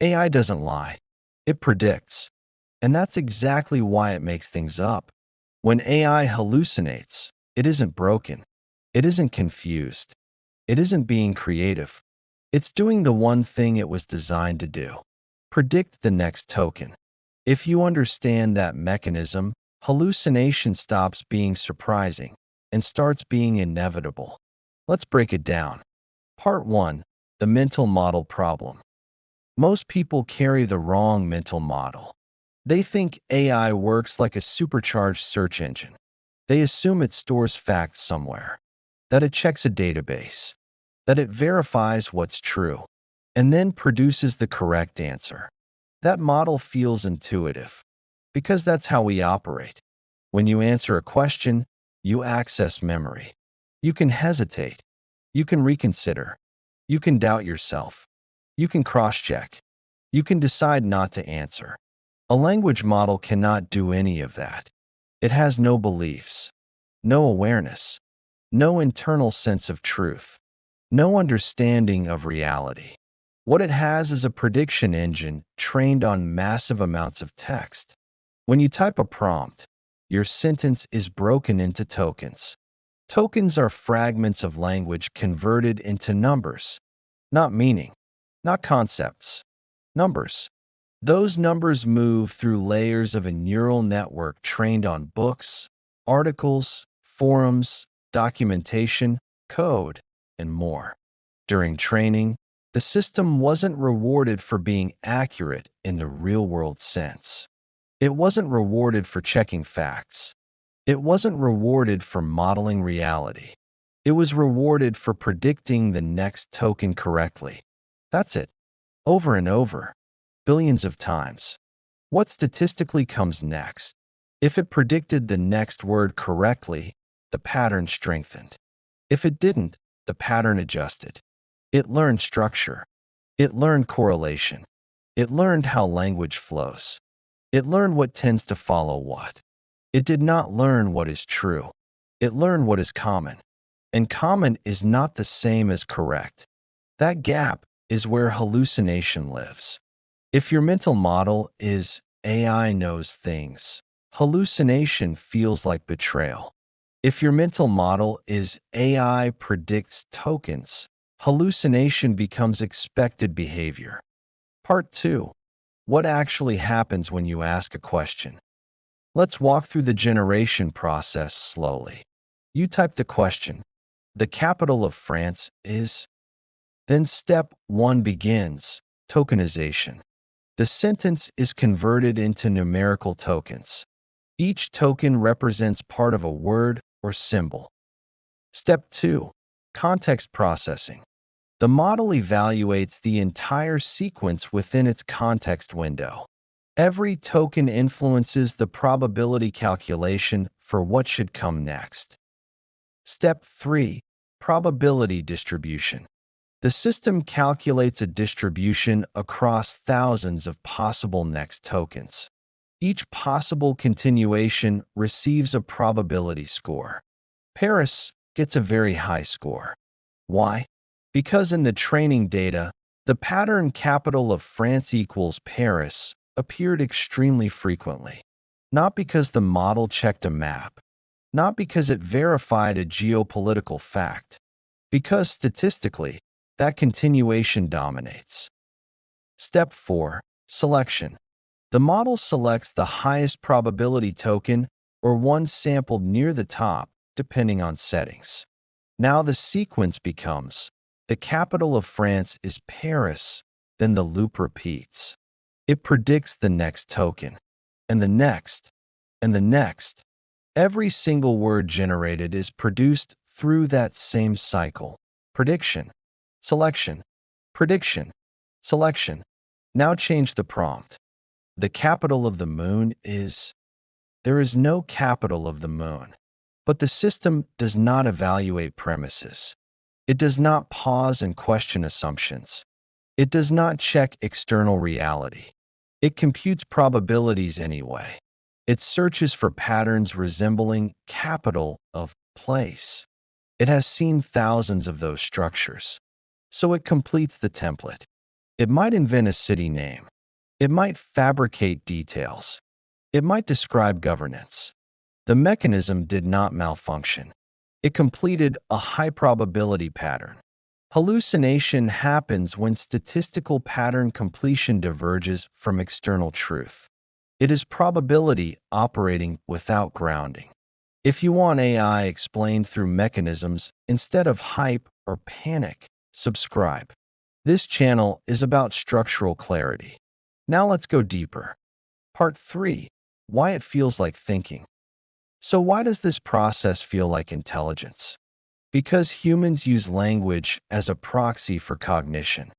AI doesn't lie. It predicts. And that's exactly why it makes things up. When AI hallucinates, it isn't broken. It isn't confused. It isn't being creative. It's doing the one thing it was designed to do: predict the next token. If you understand that mechanism, hallucination stops being surprising and starts being inevitable. Let's break it down. Part 1. The mental model problem. Most people carry the wrong mental model. They think AI works like a supercharged search engine. They assume it stores facts somewhere, that it checks a database, that it verifies what's true, and then produces the correct answer. That model feels intuitive, because that's how we operate. When you answer a question, you access memory. You can hesitate. You can reconsider. You can doubt yourself. You can cross-check. You can decide not to answer. A language model cannot do any of that. It has no beliefs, no awareness, no internal sense of truth, no understanding of reality. What it has is a prediction engine trained on massive amounts of text. When you type a prompt, your sentence is broken into tokens. Tokens are fragments of language converted into numbers, not meaning, not concepts, numbers. Those numbers move through layers of a neural network trained on books, articles, forums, documentation, code, and more. During training, the system wasn't rewarded for being accurate in the real-world sense. It wasn't rewarded for checking facts. It wasn't rewarded for modeling reality. It was rewarded for predicting the next token correctly. That's it. Over and over. Billions of times. What statistically comes next? If it predicted the next word correctly, the pattern strengthened. If it didn't, the pattern adjusted. It learned structure. It learned correlation. It learned how language flows. It learned what tends to follow what. It did not learn what is true. It learned what is common. And common is not the same as correct. That gap is where hallucination lives. If your mental model is AI knows things, hallucination feels like betrayal. If your mental model is AI predicts tokens, hallucination becomes expected behavior. Part 2. What actually happens when you ask a question? Let's walk through the generation process slowly. You type the question, "The capital of France is..." Then step 1 begins, tokenization. The sentence is converted into numerical tokens. Each token represents part of a word or symbol. Step 2. Context processing. The model evaluates the entire sequence within its context window. Every token influences the probability calculation for what should come next. Step 3. Probability distribution. The system calculates a distribution across thousands of possible next tokens. Each possible continuation receives a probability score. Paris gets a very high score. Why? Because in the training data, the pattern capital of France equals Paris appeared extremely frequently. Not because the model checked a map, not because it verified a geopolitical fact, because statistically, that continuation dominates. Step 4. Selection. The model selects the highest probability token or one sampled near the top, depending on settings. Now the sequence becomes, the capital of France is Paris, then the loop repeats. It predicts the next token, and the next, and the next. Every single word generated is produced through that same cycle. Prediction. Selection. Prediction. Selection. Now change the prompt. The capital of the moon is... There is no capital of the moon. But the system does not evaluate premises. It does not pause and question assumptions. It does not check external reality. It computes probabilities anyway. It searches for patterns resembling capital of place. It has seen thousands of those structures. So it completes the template. It might invent a city name. It might fabricate details. It might describe governance. The mechanism did not malfunction. It completed a high probability pattern. Hallucination happens when statistical pattern completion diverges from external truth. It is probability operating without grounding. If you want AI explained through mechanisms instead of hype or panic, subscribe. This channel is about structural clarity. Now let's go deeper. Part 3. Why it feels like thinking. So why does this process feel like intelligence? Because humans use language as a proxy for cognition.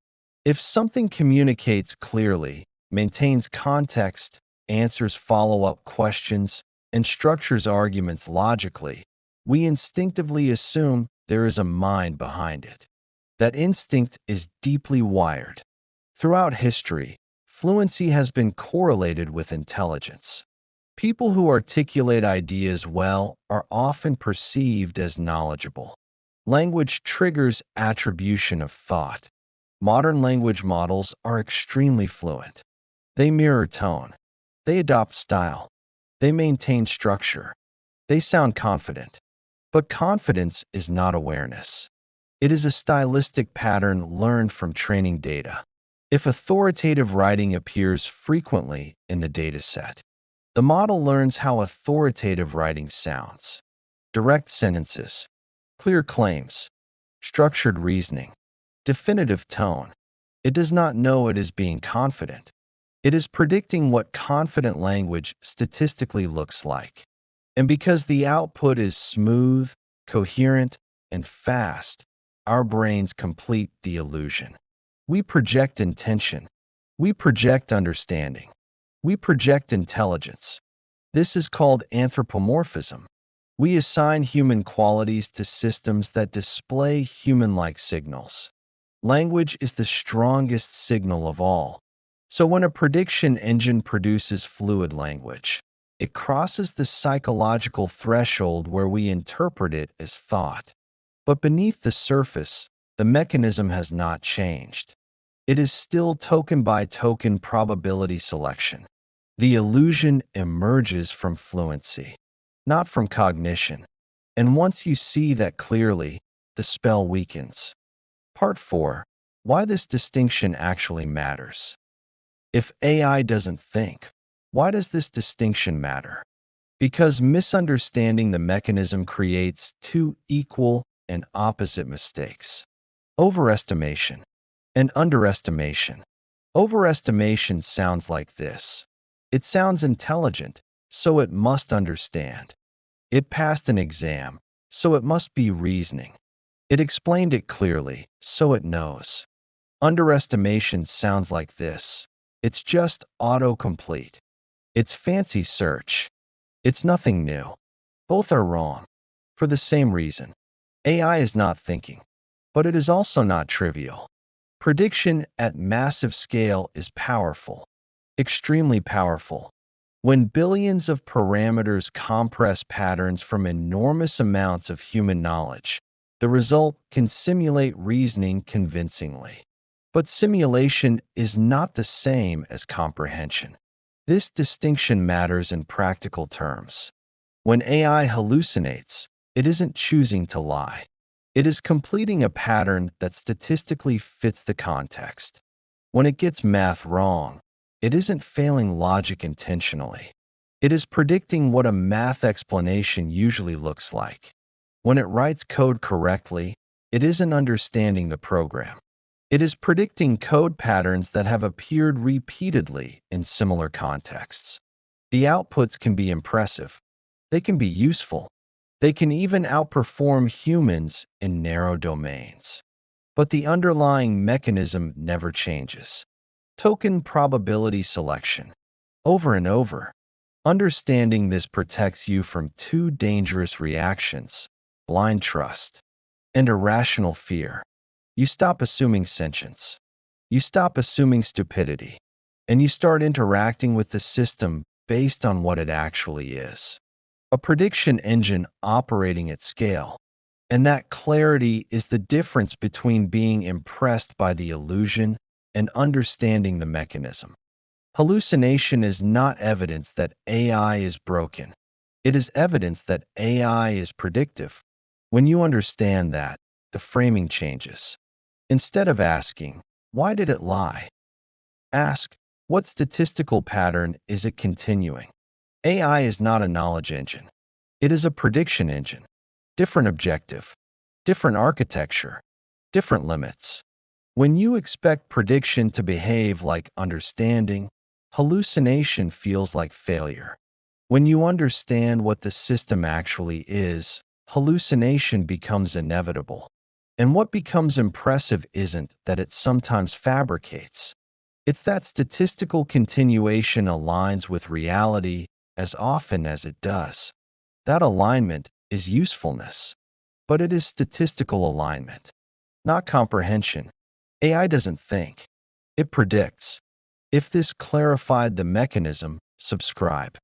If something communicates clearly, maintains context, answers follow-up questions, and structures arguments logically, we instinctively assume there is a mind behind it. That instinct is deeply wired. Throughout history, fluency has been correlated with intelligence. People who articulate ideas well are often perceived as knowledgeable. Language triggers attribution of thought. Modern language models are extremely fluent. They mirror tone. They adopt style. They maintain structure. They sound confident. But confidence is not awareness. It is a stylistic pattern learned from training data. If authoritative writing appears frequently in the dataset, the model learns how authoritative writing sounds. Direct sentences, clear claims, structured reasoning, definitive tone. It does not know it is being confident. It is predicting what confident language statistically looks like. And because the output is smooth, coherent, and fast, our brains complete the illusion. We project intention. We project understanding. We project intelligence. This is called anthropomorphism. We assign human qualities to systems that display human-like signals. Language is the strongest signal of all. So when a prediction engine produces fluid language, it crosses the psychological threshold where we interpret it as thought. But beneath the surface, the mechanism has not changed. It is still token-by-token probability selection. The illusion emerges from fluency, not from cognition. And once you see that clearly, the spell weakens. Part 4. Why this distinction actually matters. If AI doesn't think, why does this distinction matter? Because misunderstanding the mechanism creates two equal and opposite mistakes: overestimation and underestimation. Overestimation sounds like this. It sounds intelligent, so it must understand. It passed an exam, so it must be reasoning. It explained it clearly, so it knows. Underestimation sounds like this. It's just autocomplete. It's fancy search. It's nothing new. Both are wrong. For the same reason. AI is not thinking, but it is also not trivial. Prediction at massive scale is powerful, extremely powerful. When billions of parameters compress patterns from enormous amounts of human knowledge, the result can simulate reasoning convincingly. But simulation is not the same as comprehension. This distinction matters in practical terms. When AI hallucinates, it isn't choosing to lie. It is completing a pattern that statistically fits the context. When it gets math wrong, it isn't failing logic intentionally. It is predicting what a math explanation usually looks like. When it writes code correctly, it isn't understanding the program. It is predicting code patterns that have appeared repeatedly in similar contexts. The outputs can be impressive. They can be useful. They can even outperform humans in narrow domains. But the underlying mechanism never changes. Token probability selection. Over and over. Understanding this protects you from two dangerous reactions: blind trust and irrational fear. You stop assuming sentience. You stop assuming stupidity. And you start interacting with the system based on what it actually is: a prediction engine operating at scale. And that clarity is the difference between being impressed by the illusion and understanding the mechanism. Hallucination is not evidence that AI is broken. It is evidence that AI is predictive. When you understand that, the framing changes. Instead of asking, "Why did it lie?" ask, "What statistical pattern is it continuing?" AI is not a knowledge engine. It is a prediction engine. Different objective, different architecture, different limits. When you expect prediction to behave like understanding, hallucination feels like failure. When you understand what the system actually is, hallucination becomes inevitable. And what becomes impressive isn't that it sometimes fabricates. It's that statistical continuation aligns with reality as often as it does. That alignment is usefulness, but it is statistical alignment, not comprehension. AI doesn't think, it predicts. If this clarified the mechanism, subscribe.